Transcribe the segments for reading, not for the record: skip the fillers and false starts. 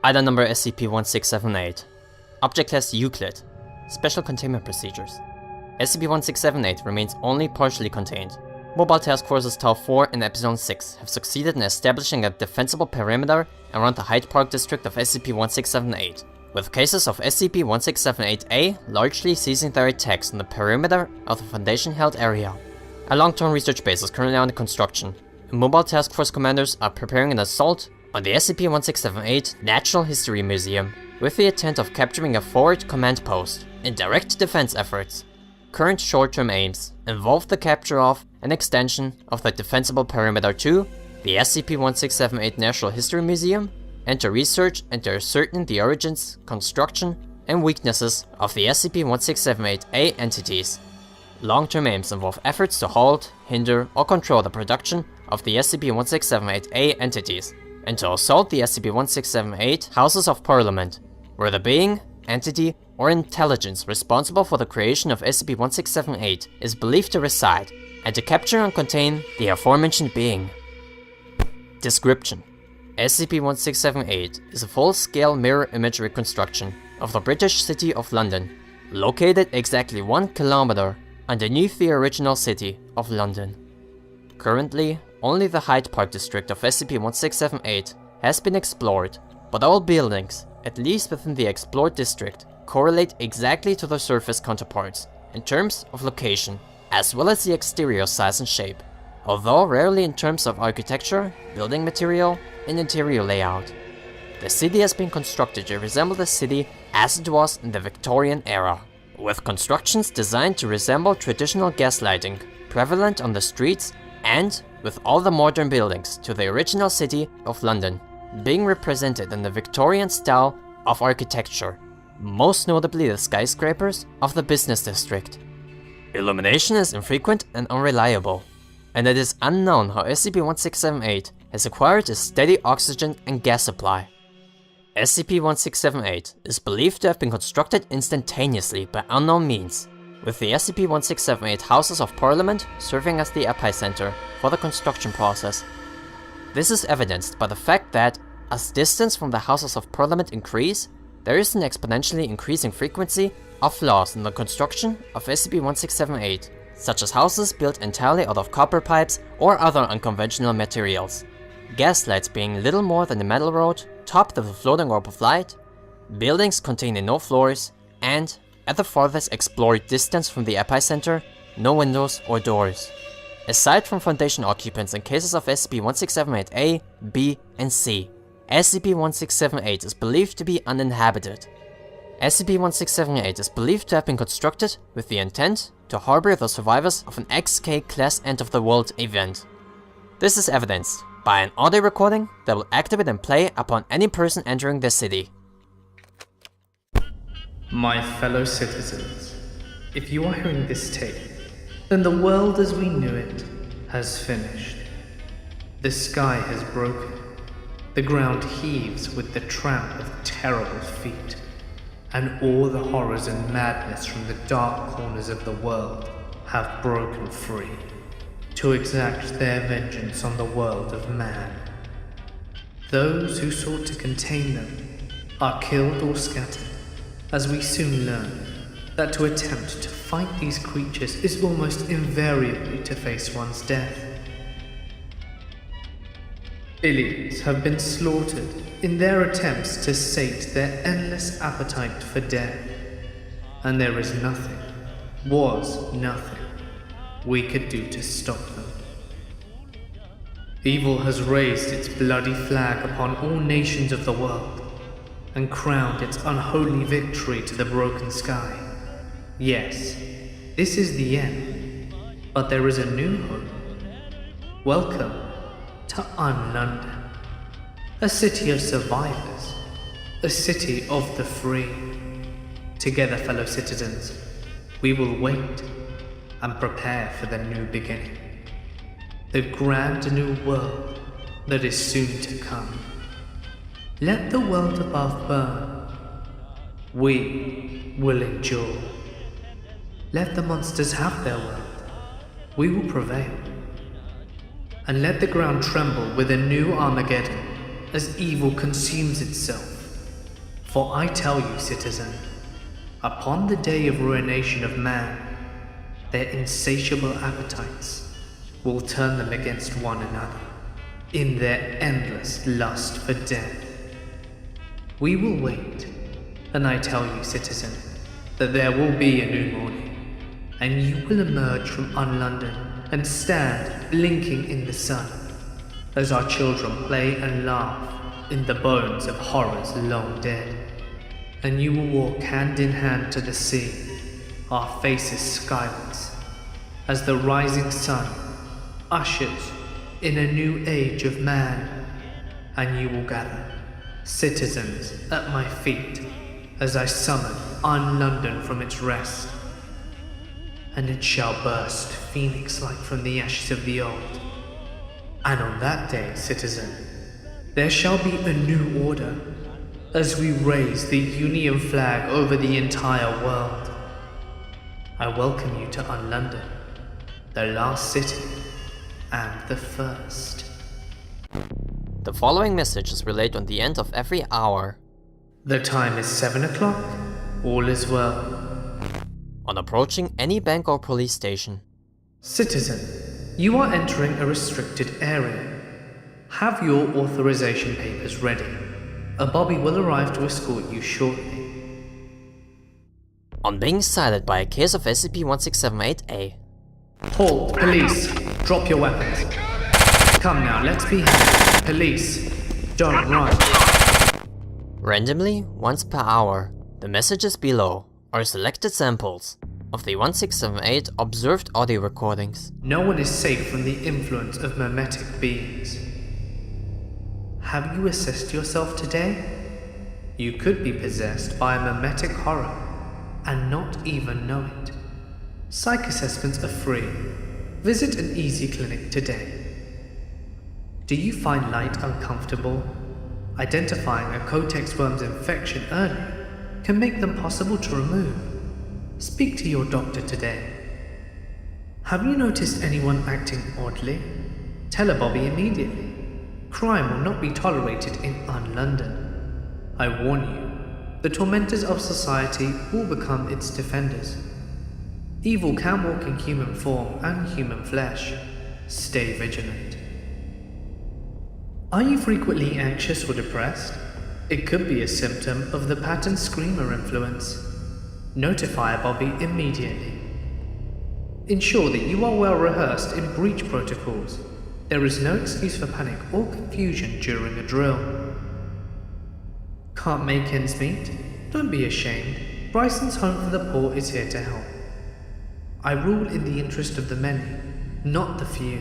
Item number SCP-1678. Object class Euclid. Special containment procedures. SCP-1678 remains only partially contained. Mobile Task Forces Tau 4 and Epsilon 6 have succeeded in establishing a defensible perimeter around the Hyde Park district of SCP-1678, with cases of SCP-1678-A largely ceasing their attacks on the perimeter of the Foundation-held area. A long-term research base is currently under construction, and Mobile Task Force commanders are preparing an assault on the SCP-1678 Natural History Museum, with the intent of capturing a forward command post in direct defense efforts. Current short-term aims involve the capture of an extension of the defensible perimeter to the SCP-1678 Natural History Museum, and to research and to ascertain the origins, construction, and weaknesses of the SCP-1678-A entities. Long-term aims involve efforts to halt, hinder, or control the production of the SCP-1678-A entities, and to assault the SCP-1678 Houses of Parliament, where the being, entity, or intelligence responsible for the creation of SCP-1678 is believed to reside, and to capture and contain the aforementioned being. Description: SCP-1678 is a full-scale mirror image reconstruction of the British city of London, located exactly 1 kilometer underneath the original city of London. Currently, only the Hyde Park district of SCP-1678 has been explored, but all buildings, at least within the explored district, correlate exactly to their surface counterparts in terms of location, as well as the exterior size and shape, although rarely in terms of architecture, building material, and interior layout. The city has been constructed to resemble the city as it was in the Victorian era, with constructions designed to resemble traditional gaslighting prevalent on the streets, and with all the modern buildings to the original city of London being represented in the Victorian style of architecture, most notably the skyscrapers of the business district. Illumination is infrequent and unreliable, and it is unknown how SCP-1678 has acquired a steady oxygen and gas supply. SCP-1678 is believed to have been constructed instantaneously by unknown means, with the SCP-1678 Houses of Parliament serving as the epicenter for the construction process. This is evidenced by the fact that, as distance from the Houses of Parliament increase, there is an exponentially increasing frequency of flaws in the construction of SCP-1678, such as houses built entirely out of copper pipes or other unconventional materials, gaslights being little more than a metal rod topped with a floating orb of light, buildings containing no floors, and, at the farthest explored distance from the epicenter, no windows or doors. Aside from Foundation occupants in cases of SCP-1678-A, B, and C, SCP-1678 is believed to be uninhabited. SCP-1678 is believed to have been constructed with the intent to harbor the survivors of an XK-class end-of-the-world event. This is evidenced by an audio recording that will activate and play upon any person entering the city. My fellow citizens, if you are hearing this tape, then the world as we knew it has finished. The sky has broken. The ground heaves with the tramp of terrible feet, and all the horrors and madness from the dark corners of the world have broken free to exact their vengeance on the world of man. Those who sought to contain them are killed or scattered, as we soon learn that to attempt to fight these creatures is almost invariably to face one's death. Billions have been slaughtered in their attempts to sate their endless appetite for death, and there is nothing, was nothing, we could do to stop them. Evil has raised its bloody flag upon all nations of the world, and crowned its unholy victory to the broken sky. Yes, this is the end, but there is a new hope. Welcome to UnLondon, a city of survivors, a city of the free. Together, fellow citizens, we will wait and prepare for the new beginning, the grand new world that is soon to come. Let the world above burn. We will endure. Let the monsters have their world. We will prevail. And let the ground tremble with a new Armageddon as evil consumes itself For I tell you, citizen, upon the day of ruination of man, their insatiable appetites will turn them against one another in their endless lust for death. We will wait, and I tell you, citizen, that there will be a new morning, and you will emerge from UnLondon and stand blinking in the sun as our children play and laugh in the bones of horrors long dead. And you will walk hand in hand to the sea, our faces skywards, as the rising sun ushers in a new age of man. And you will gather, citizens, at my feet as I summon UnLondon from its rest. And it shall burst phoenix-like from the ashes of the old. And on that day, citizen, there shall be a new order as we raise the Union flag over the entire world. I welcome you to UnLondon, the last city and the first. The following message is relayed on the end of every hour. The time is 7 o'clock. All is well. On approaching any bank or police station. Citizen, you are entering a restricted area. Have your authorization papers ready. A Bobby will arrive to escort you shortly. On being sighted by a case of SCP-1678-A. Halt, police! Drop your weapons. Come now, let's be happy. Police, don't run. Randomly, once per hour, the messages below are selected samples of the 1678 observed audio recordings. No one is safe from the influence of mimetic beings. Have you assessed yourself today? You could be possessed by a mimetic horror and not even know it. Psych assessments are free. Visit an easy clinic today. Do you find light uncomfortable? Identifying a Cortex worm's infection early can make them possible to remove. Speak to your doctor today. Have you noticed anyone acting oddly? Tell a Bobby immediately. Crime will not be tolerated in UnLondon. I warn you, the tormentors of society will become its defenders. Evil can walk in human form and human flesh. Stay vigilant. Are you frequently anxious or depressed? It could be a symptom of the pattern screamer influence. Notify a Bobby immediately. Ensure that you are well rehearsed in breach protocols. There is no excuse for panic or confusion during a drill. Can't make ends meet? Don't be ashamed. Bryson's Home for the Poor is here to help. I rule in the interest of the many, not the few.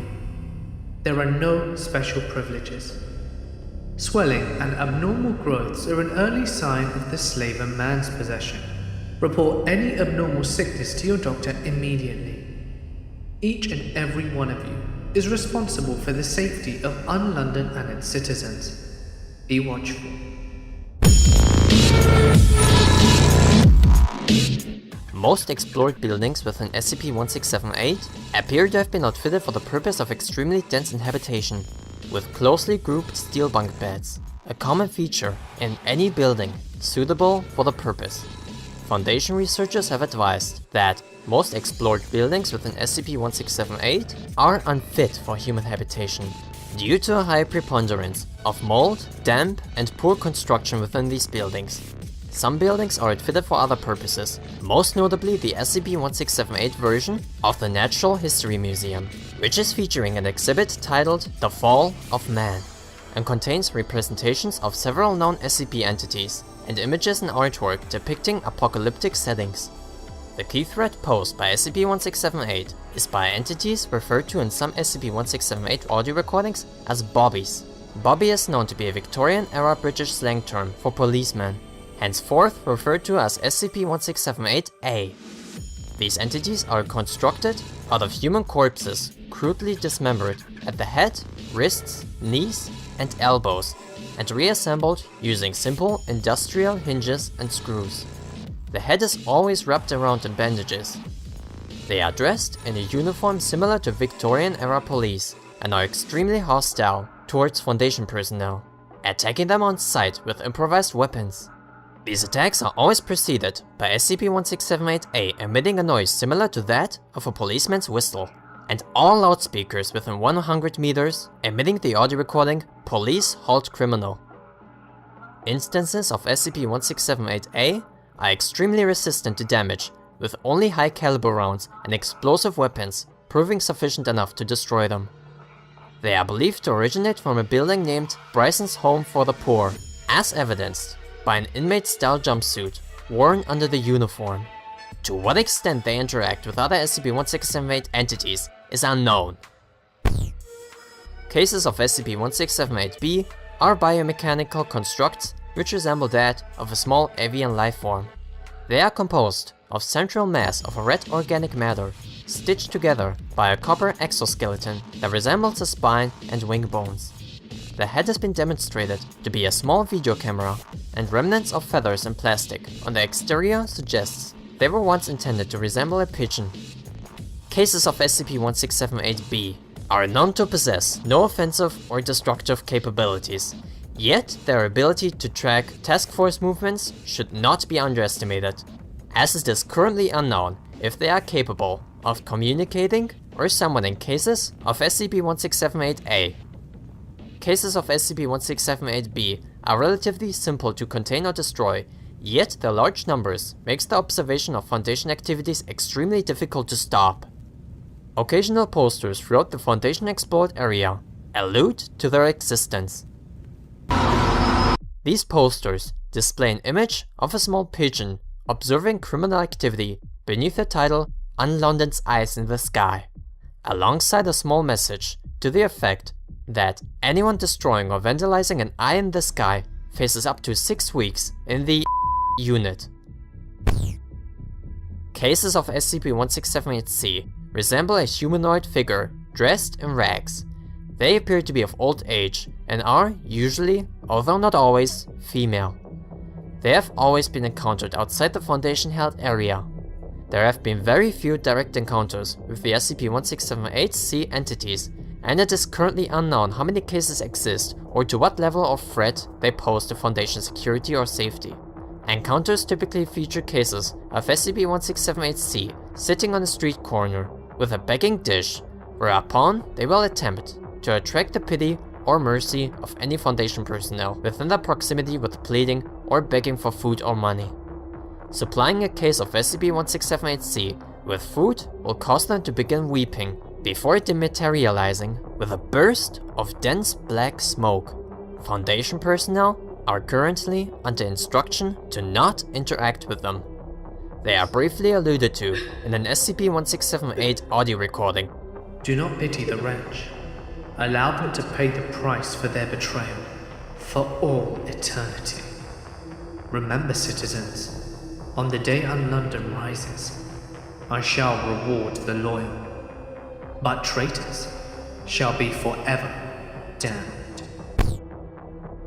There are no special privileges. Swelling and abnormal growths are an early sign of the slaver man's possession. Report any abnormal sickness to your doctor immediately. Each and every one of you is responsible for the safety of UnLondon and its citizens. Be watchful. Most explored buildings within SCP-1678 appear to have been outfitted for the purpose of extremely dense inhabitation, with closely grouped steel bunk beds, a common feature in any building suitable for the purpose. Foundation researchers have advised that most explored buildings within SCP-1678 are unfit for human habitation, due to a high preponderance of mold, damp, and poor construction within these buildings. Some buildings are outfitted for other purposes, most notably the SCP-1678 version of the Natural History Museum, which is featuring an exhibit titled The Fall of Man, and contains representations of several known SCP entities, and images and artwork depicting apocalyptic settings. The key threat posed by SCP-1678 is by entities referred to in some SCP-1678 audio recordings as Bobbies. Bobby is known to be a Victorian-era British slang term for policeman, henceforth referred to as SCP-1678-A. These entities are constructed out of human corpses, crudely dismembered at the head, wrists, knees, and elbows, and reassembled using simple industrial hinges and screws. The head is always wrapped around in bandages. They are dressed in a uniform similar to Victorian-era police and are extremely hostile towards Foundation personnel, attacking them on sight with improvised weapons. These attacks are always preceded by SCP-1678-A emitting a noise similar to that of a policeman's whistle, and all loudspeakers within 100 meters emitting the audio recording "Police Halt Criminal." Instances of SCP-1678-A are extremely resistant to damage, with only high caliber rounds and explosive weapons proving sufficient enough to destroy them. They are believed to originate from a building named Bryson's Home for the Poor, as evidenced by an inmate-style jumpsuit worn under the uniform. To what extent they interact with other SCP-1678 entities is unknown. Cases of SCP-1678-B are biomechanical constructs which resemble that of a small avian lifeform. They are composed of central mass of a red organic matter stitched together by a copper exoskeleton that resembles a spine and wing bones. The head has been demonstrated to be a small video camera, and remnants of feathers and plastic on the exterior suggests they were once intended to resemble a pigeon. Cases of SCP-1678-B are known to possess no offensive or destructive capabilities, yet their ability to track task force movements should not be underestimated, as it is currently unknown if they are capable of communicating or summoning cases of SCP-1678-A. Cases of SCP-1678-B are relatively simple to contain or destroy, yet their large numbers makes the observation of Foundation activities extremely difficult to stop. Occasional posters throughout the Foundation explored area allude to their existence. These posters display an image of a small pigeon observing criminal activity beneath the title "UnLondon's Eyes in the Sky", alongside a small message to the effect that anyone destroying or vandalizing an eye in the sky faces up to 6 weeks in the unit. Cases of SCP-1678-C resemble a humanoid figure dressed in rags. They appear to be of old age and are usually, although not always, female. They have always been encountered outside the Foundation-held area. There have been very few direct encounters with the SCP-1678-C entities, and it is currently unknown how many cases exist or to what level of threat they pose to Foundation security or safety. Encounters typically feature cases of SCP-1678-C sitting on a street corner with a begging dish, whereupon they will attempt to attract the pity or mercy of any Foundation personnel within their proximity with pleading or begging for food or money. Supplying a case of SCP-1678-C with food will cause them to begin weeping before dematerializing with a burst of dense black smoke. Foundation personnel are currently under instruction to not interact with them. They are briefly alluded to in an SCP-1678 audio recording. Do not pity the wretch. Allow them to pay the price for their betrayal, for all eternity. Remember, citizens, on the day UnLondon rises, I shall reward the loyal, but traitors shall be forever damned.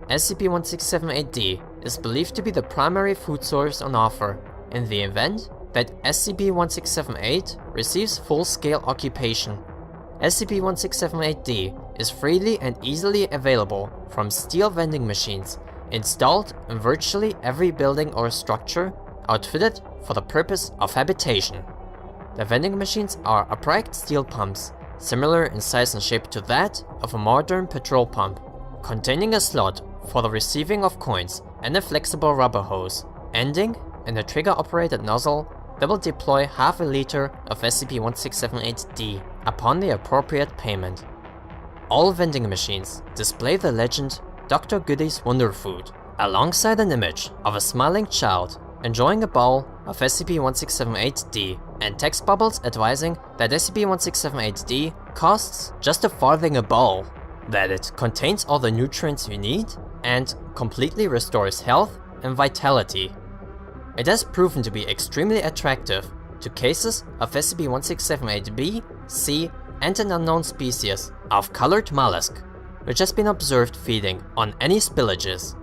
SCP-1678-D is believed to be the primary food source on offer in the event that SCP-1678 receives full-scale occupation. SCP-1678-D is freely and easily available from steel vending machines installed in virtually every building or structure outfitted for the purpose of habitation. The vending machines are upright steel pumps, similar in size and shape to that of a modern petrol pump, containing a slot for the receiving of coins and a flexible rubber hose, ending in a trigger-operated nozzle that will deploy half a liter of SCP-1678-D upon the appropriate payment. All vending machines display the legend Dr. Goody's Wonder Food, alongside an image of a smiling child enjoying a bowl of SCP-1678-D and text bubbles advising that SCP-1678-D costs just $0.01 a bowl, that it contains all the nutrients you need, and completely restores health and vitality. It has proven to be extremely attractive to cases of SCP-1678-B, C, and an unknown species of colored mollusk, which has been observed feeding on any spillages.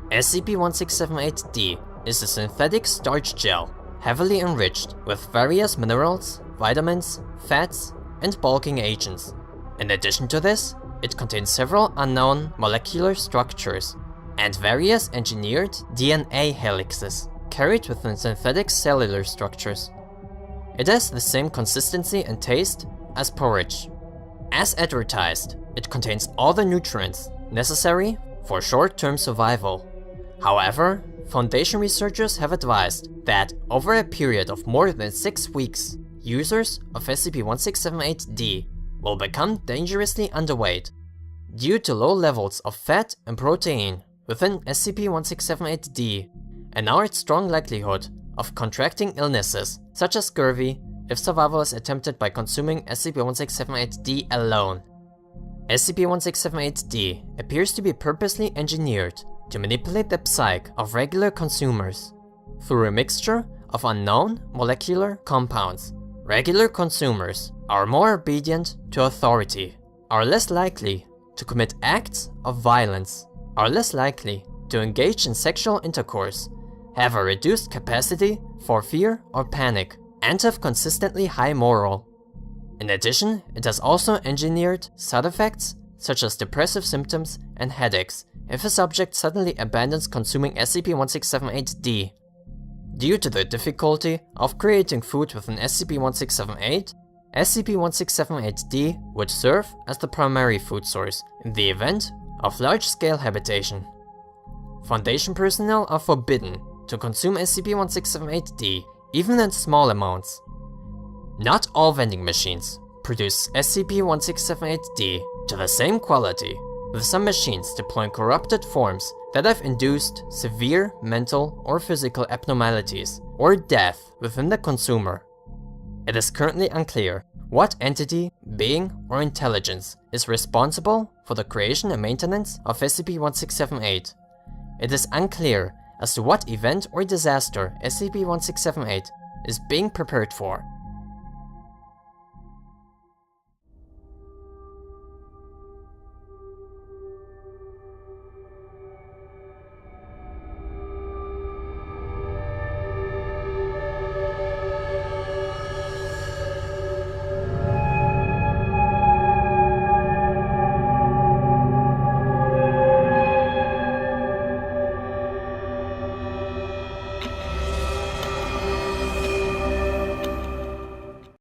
SCP-1678-D is a synthetic starch gel, heavily enriched with various minerals, vitamins, fats, and bulking agents. In addition to this, it contains several unknown molecular structures. and various engineered DNA helixes carried within synthetic cellular structures. It has the same consistency and taste as porridge. As advertised, it contains all the nutrients necessary for short-term survival. However, Foundation researchers have advised that over a period of more than 6 weeks, users of SCP-1678-D will become dangerously underweight due to low levels of fat and protein within SCP-1678-D, and now its strong likelihood of contracting illnesses such as scurvy if survival is attempted by consuming SCP-1678-D alone. SCP-1678-D appears to be purposely engineered to manipulate the psyche of regular consumers through a mixture of unknown molecular compounds. Regular consumers are more obedient to authority, are less likely to commit acts of violence, are less likely to engage in sexual intercourse, have a reduced capacity for fear or panic, and have consistently high morale. In addition, it has also engineered side effects such as depressive symptoms and headaches if a subject suddenly abandons consuming SCP-1678-D. Due to the difficulty of creating food within SCP-1678, SCP-1678-D would serve as the primary food source in the event of large-scale habitation. Foundation personnel are forbidden to consume SCP-1678-D, even in small amounts. Not all vending machines produce SCP-1678-D to the same quality, with some machines deploying corrupted forms that have induced severe mental or physical abnormalities or death within the consumer. It is currently unclear what entity, being, or intelligence is responsible for the creation and maintenance of SCP-1678. It is unclear as to what event or disaster SCP-1678 is being prepared for.